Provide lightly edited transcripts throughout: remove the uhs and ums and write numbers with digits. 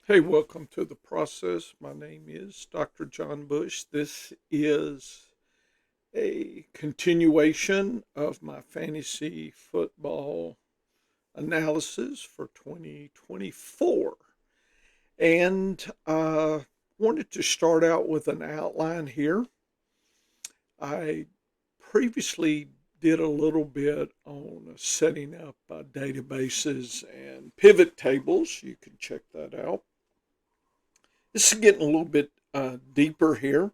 Hey, welcome to the process. My name is Dr. John Bush. This is a continuation of my fantasy football analysis for 2024. And wanted to start out with an outline here. I previously did a little bit on setting up databases and pivot tables. You can check that out. This is getting a little bit deeper here.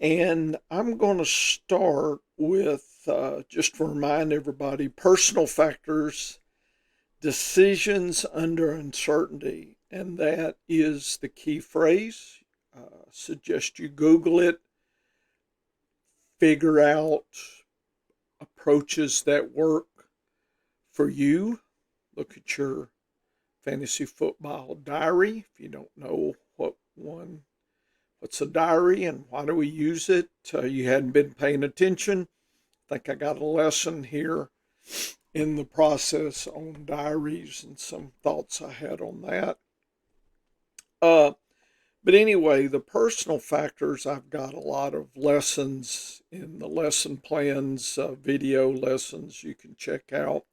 And I'm going to start with just to remind everybody personal factors, decisions under uncertainty. And that is the key phrase. Suggest you Google it, figure out approaches that work for you. Look at your fantasy football diary if you don't know what's a diary and why do we use it. You hadn't been paying attention. I think I got a lesson here in the process on diaries and some thoughts I had on that. Uh, but anyway, the personal factors, I've got a lot of lessons in the lesson plans, video lessons you can check out.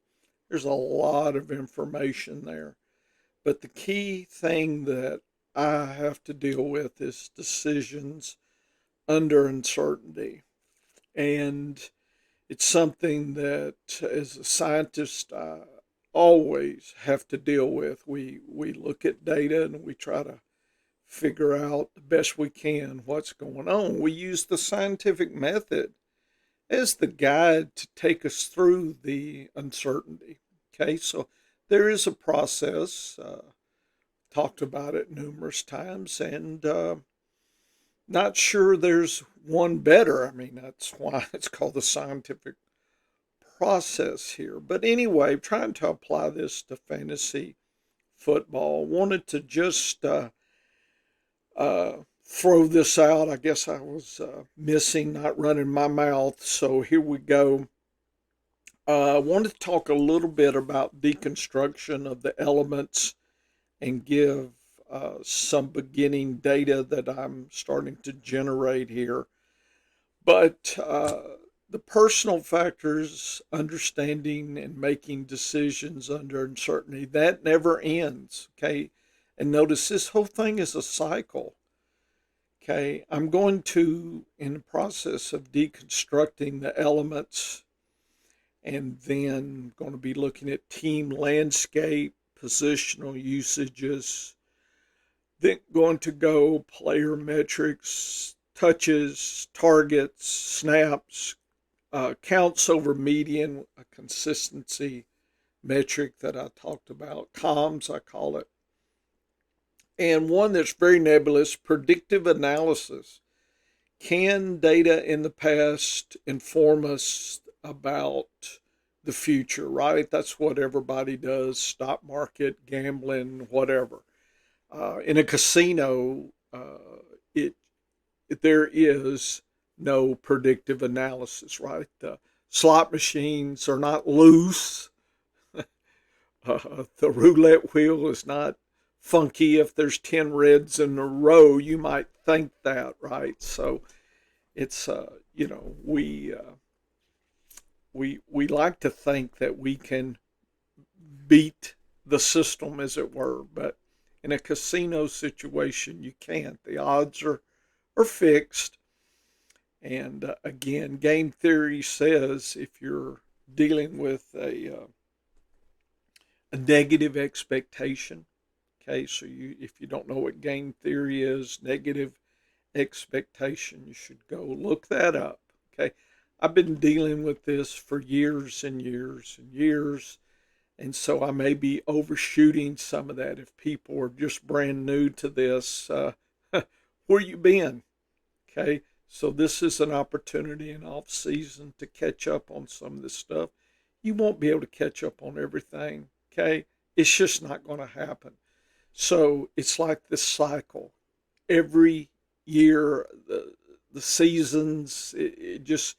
There's a lot of information there. But the key thing that I have to deal with is decisions under uncertainty. And it's something that, as a scientist, I always have to deal with. We look at data and we try to figure out the best we can what's going on. We use the scientific method as the guide to take us through the uncertainty. Okay, so there is a process. Talked about it numerous times, and not sure there's one better. I mean, that's why it's called the scientific process here. But anyway, trying to apply this to fantasy football, wanted to just throw this out. I guess I was missing, not running my mouth. So here we go. I wanted to talk a little bit about deconstruction of the elements and give some beginning data that I'm starting to generate here. But the personal factors, understanding and making decisions under uncertainty, that never ends. Okay. And notice this whole thing is a cycle. Okay. I'm going to, in the process of deconstructing the elements, and then going to be looking at team landscape, positional usages, then going to go player metrics, touches, targets, snaps, counts over median, a consistency metric that I talked about, comms, I call it. And one that's very nebulous, predictive analysis. Can data in the past inform us about the future, right? That's what everybody does, stock market, gambling, whatever. In a casino, it there is no predictive analysis, right? The slot machines are not loose. The roulette wheel is not funky. If there's 10 reds in a row, you might think that, right? So it's, we like to think that we can beat the system, as it were, but in a casino situation, you can't. The odds are fixed. And again, game theory says if you're dealing with a negative expectation, okay, so if you don't know what game theory is, negative expectation, you should go look that up. Okay. I've been dealing with this for years and years and years. And so I may be overshooting some of that if people are just brand new to this. Where you been? Okay. So this is an opportunity in off season to catch up on some of this stuff. You won't be able to catch up on everything. Okay. It's just not going to happen. So it's like this cycle. Every year, the seasons, it just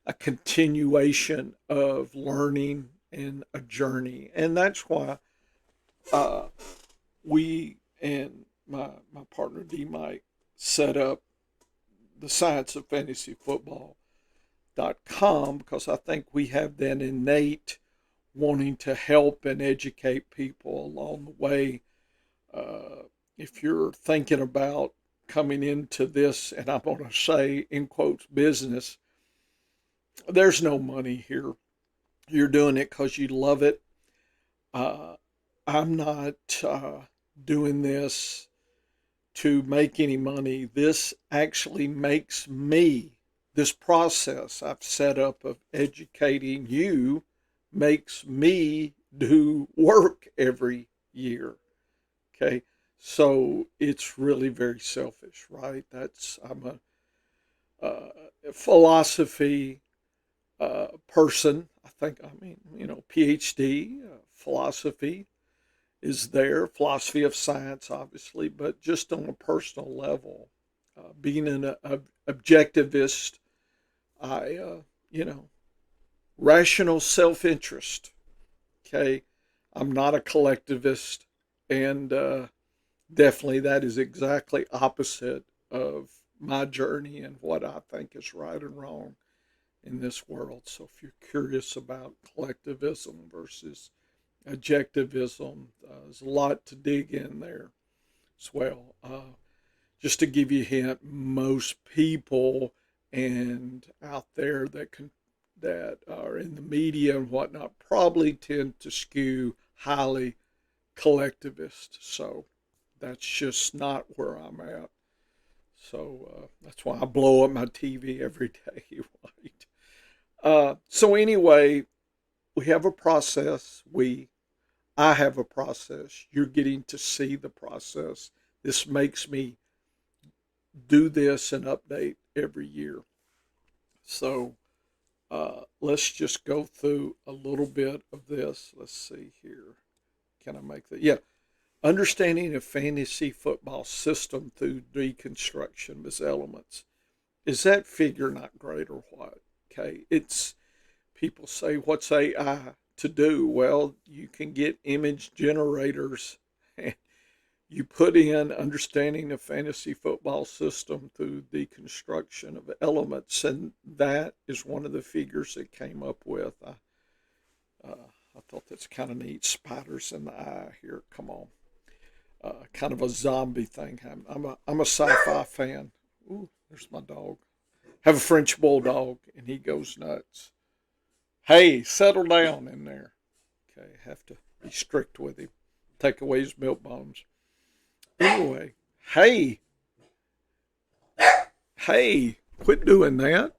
a continuation of learning and a journey. And that's why we and my partner D Mike set up the Science of Fantasy Football.com because I think we have that innate wanting to help and educate people along the way. If you're thinking about coming into this, and I'm going to say in quotes, business, there's no money here. You're doing it because you love it. Uh, I'm not doing this to make any money. This actually makes me, this process I've set up of educating you makes me do work every year. Okay. So it's really very selfish, right? I'm philosophy person. PhD, philosophy is there, philosophy of science, obviously, but just on a personal level, being an objectivist, I, rational self interest. Okay. I'm not a collectivist, and definitely that is exactly opposite of my journey and what I think is right and wrong in this world. So if you're curious about collectivism versus objectivism, there's a lot to dig in there as well. Just to give you a hint, most people and out there that are in the media and whatnot probably tend to skew highly collectivist. So that's just not where I'm at. So that's why I blow up my TV every day, right? So anyway, we have a process. I have a process. You're getting to see the process. This makes me do this and update every year. So let's just go through a little bit of this. Let's see here. Can I make that? Yeah. Understanding a fantasy football system through deconstruction of its elements. Is that figure not great or what? Okay. It's people say, what's AI to do? Well, you can get image generators and you put in understanding the fantasy football system through deconstruction of elements, and that is one of the figures it came up with. I thought that's kind of neat. Spiders in the eye here. Come on. Kind of a zombie thing. I'm a sci-fi fan. Ooh, there's my dog. Have a French bulldog, and he goes nuts. Hey, settle down in there. Okay, have to be strict with him. Take away his milk bones. Anyway, hey, hey, quit doing that.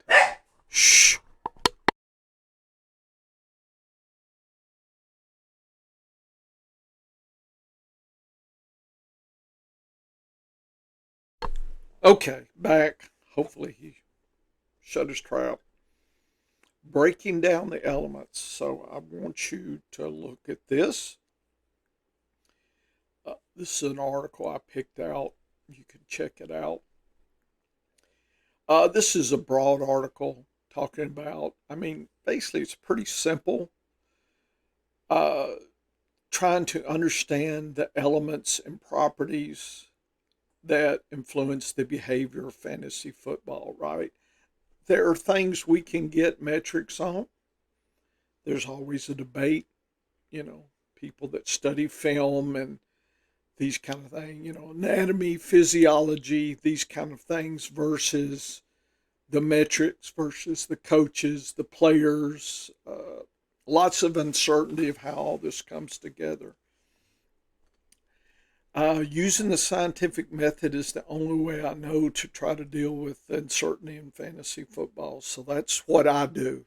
Shh. Okay, back. Hopefully he shut his trap. Breaking down the elements. So I want you to look at this. This is an article I picked out. You can check it out. This is a broad article talking about, basically, it's pretty simple. Uh, Trying to understand the elements and properties that influence the behavior of fantasy football, right? There are things we can get metrics on. There's always a debate, people that study film and these kind of things, anatomy, physiology, these kind of things versus the metrics versus the coaches, the players. Lots of uncertainty of how all this comes together. Using the scientific method is the only way I know to try to deal with uncertainty in fantasy football. So that's what I do.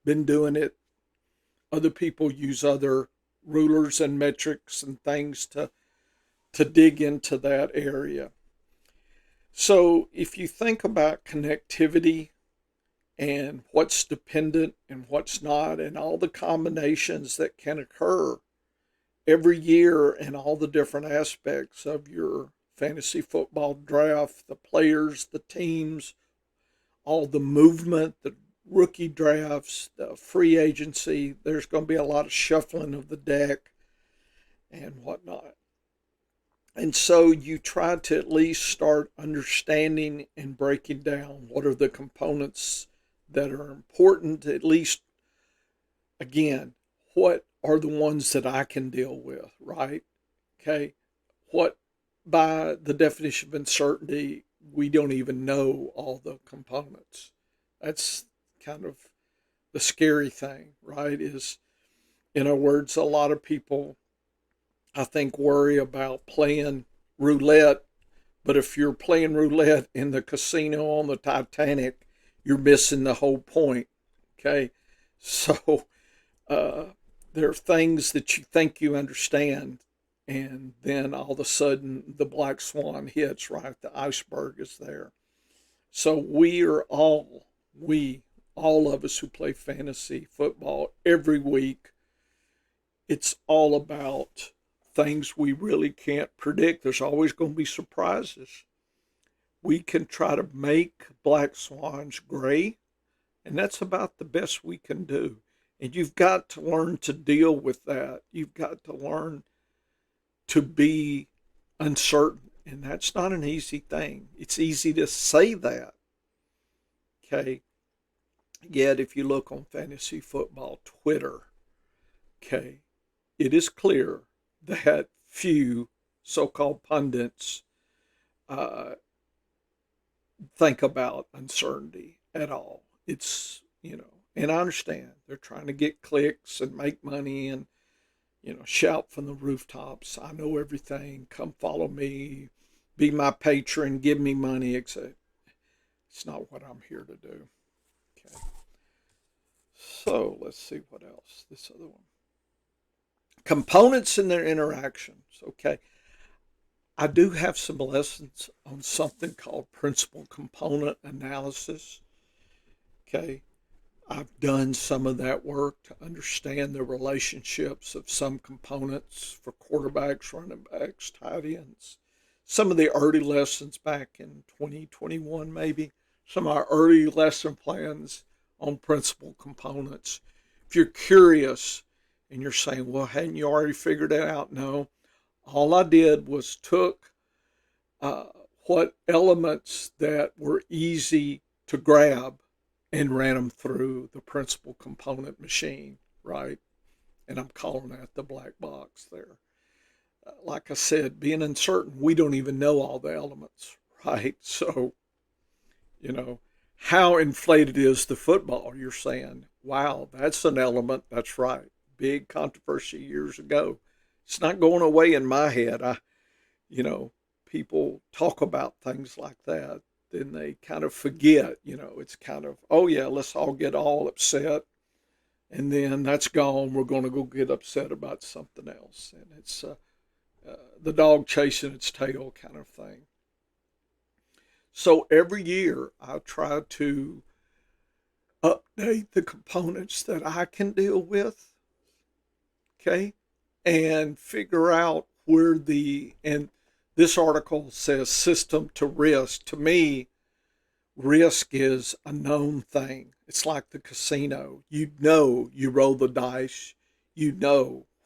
Been doing it. Other people use other rulers and metrics and things to dig into that area. So if you think about connectivity and what's dependent and what's not, and all the combinations that can occur every year and all the different aspects of your fantasy football draft, the players, the teams, all the movement, the rookie drafts, the free agency, there's going to be a lot of shuffling of the deck and whatnot. And so you try to at least start understanding and breaking down what are the components that are important, at least, again, what are the ones that I can deal with, right? Okay. What, by the definition of uncertainty, we don't even know all the components. That's kind of the scary thing, right? Is, in other words, a lot of people, I think, worry about playing roulette, but if you're playing roulette in the casino on the Titanic, you're missing the whole point. Okay. So uh, there are things that you think you understand, and then all of a sudden the black swan hits, right? The iceberg is there. So we, all of us who play fantasy football every week, it's all about things we really can't predict. There's always going to be surprises. We can try to make black swans gray, and that's about the best we can do. And you've got to learn to deal with that. You've got to learn to be uncertain. And that's not an easy thing. It's easy to say that. Okay. Yet, if you look on fantasy football Twitter, okay, it is clear that few so called pundits uh, think about uncertainty at all. It's, and I understand they're trying to get clicks and make money and, shout from the rooftops. I know everything. Come follow me. Be my patron. Give me money. Etc. It's not what I'm here to do. Okay. So let's see what else. This other one. Components and their interactions. Okay. I do have some lessons on something called principal component analysis. Okay. I've done some of that work to understand the relationships of some components for quarterbacks, running backs, tight ends. Some of the early lessons back in 2021, maybe, some of our early lesson plans on principal components. If you're curious and you're saying, well, hadn't you already figured it out? No. All I did was took uh, what elements that were easy to grab and ran them through the principal component machine, right? And I'm calling that the black box there. Like I said, being uncertain, we don't even know all the elements, right? So, you know, how inflated is the football? You're saying, wow, that's an element. That's right. Big controversy years ago. It's not going away in my head. You know, people talk about things like that, then they kind of forget, it's kind of, oh yeah, let's all get all upset. And then that's gone. We're going to go get upset about something else. And it's the dog chasing its tail kind of thing. So every year I try to update the components that I can deal with, okay, and figure out and this article says system to risk. To me, risk is a known thing. It's like the casino. You roll the dice,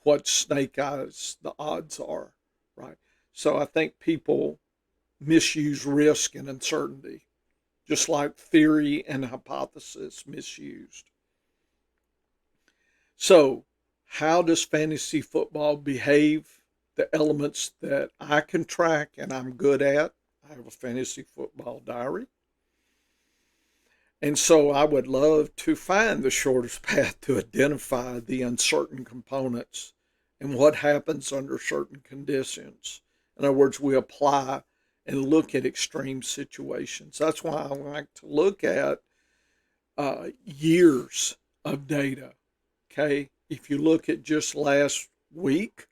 what snake eyes the odds are, right? So I think people misuse risk and uncertainty, just like theory and hypothesis misused. So, how does fantasy football behave? The elements that I can track and I'm good at. I have a fantasy football diary. And so I would love to find the shortest path to identify the uncertain components and what happens under certain conditions. In other words, we apply and look at extreme situations. That's why I like to look at years of data. Okay. If you look at just last week,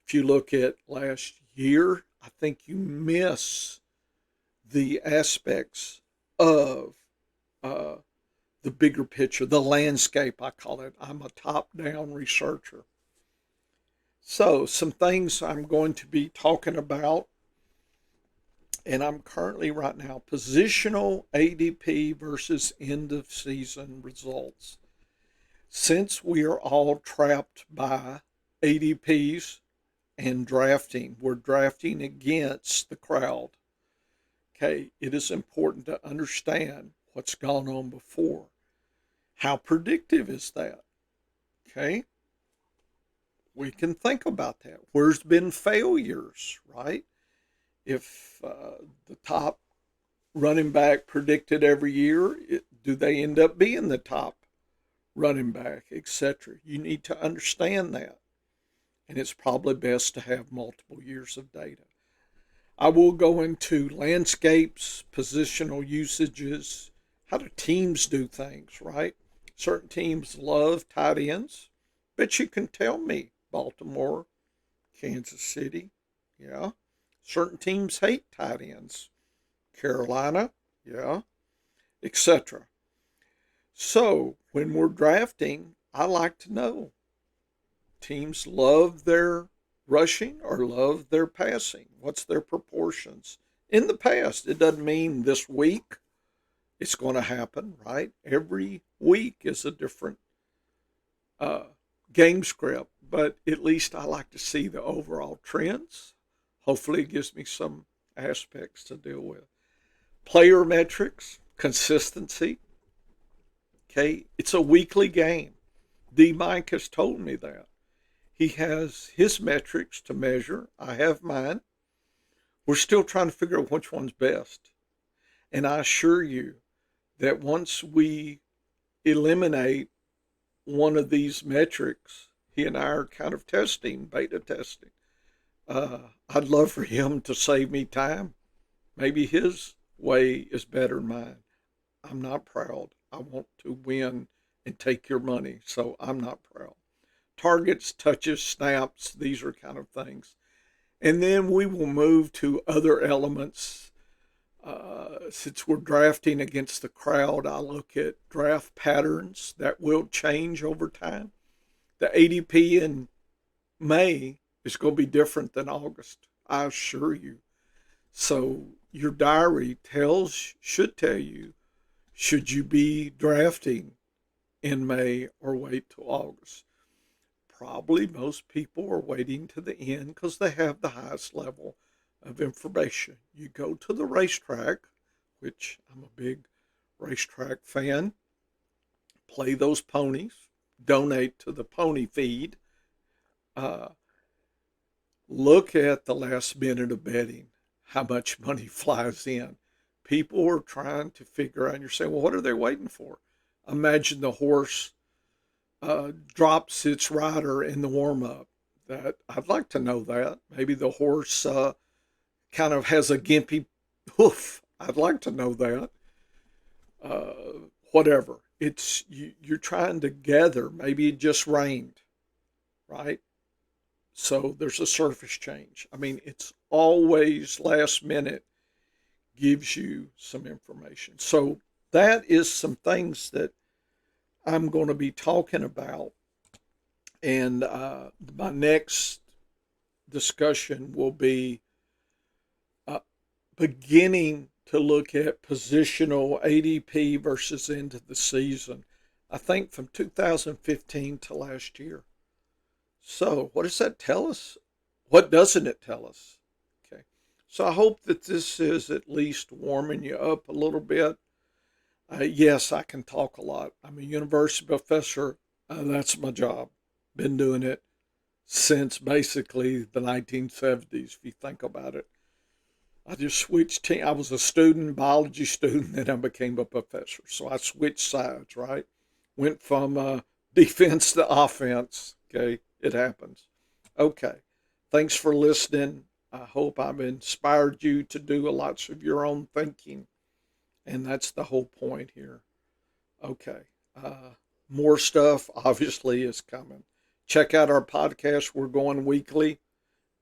if you look at last year, I think you miss the aspects of uh, the bigger picture, the landscape, I call it. I'm a top down researcher. So, some things I'm going to be talking about, and I'm currently right now positional ADP versus end of season results. Since we are all trapped by ADPs, and drafting. We're drafting against the crowd. Okay, it is important to understand what's gone on before. How predictive is that? Okay, we can think about that. Where's been failures, right? If the top running back predicted every year, do they end up being the top running back, etc.? You need to understand that. And it's probably best to have multiple years of data. I will go into landscapes, positional usages, how do teams do things, right? Certain teams love tight ends. Bet you can tell me Baltimore, Kansas City, yeah. Certain teams hate tight ends. Carolina, yeah, etc. So when we're drafting, I like to know teams love their rushing or love their passing. What's their proportions? In the past, it doesn't mean this week it's going to happen, right? Every week is a different uh, game script, but at least I like to see the overall trends. Hopefully, it gives me some aspects to deal with. Player metrics, consistency. Okay, it's a weekly game. D. Mike has told me that. He has his metrics to measure. I have mine. We're still trying to figure out which one's best. And I assure you that once we eliminate one of these metrics, he and I are kind of testing, beta testing. I'd love for him to save me time. Maybe his way is better than mine. I'm not proud. I want to win and take your money, so I'm not proud. Targets, touches, snaps, these are kind of things. And then we will move to other elements. Since we're drafting against the crowd, I look at draft patterns that will change over time. The ADP in May is going to be different than August, I assure you. So your diary should tell you, should you be drafting in May or wait till August? Probably most people are waiting to the end because they have the highest level of information. You go to the racetrack, which I'm a big racetrack fan, play those ponies, donate to the pony feed, uh, look at the last minute of betting, how much money flies in. People are trying to figure out, and you're saying, well, what are they waiting for? Imagine the horse drops its rider in the warm up. That I'd like to know that. Maybe the horse kind of has a gimpy hoof. I'd like to know that. Whatever. You're trying to gather. Maybe it just rained, right? So there's a surface change. I mean, it's always last minute gives you some information. So that is some things that I'm going to be talking about. And my next discussion will be uh, beginning to look at positional ADP versus into the season. I think from 2015 to last year. So, what does that tell us? What doesn't it tell us? Okay. So, I hope that this is at least warming you up a little bit. Yes, I can talk a lot. I'm a university professor. That's my job. Been doing it since basically the 1970s, if you think about it. I just switched team. I was a student, biology student, then I became a professor. So I switched sides, right? Went from defense to offense. Okay, it happens. Okay, thanks for listening. I hope I've inspired you to do lots of your own thinking. And that's the whole point here. Okay. More stuff obviously is coming. Check out our podcast. We're going weekly.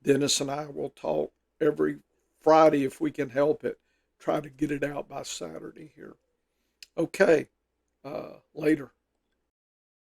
Dennis and I will talk every Friday if we can help it. Try to get it out by Saturday here. Okay. Later.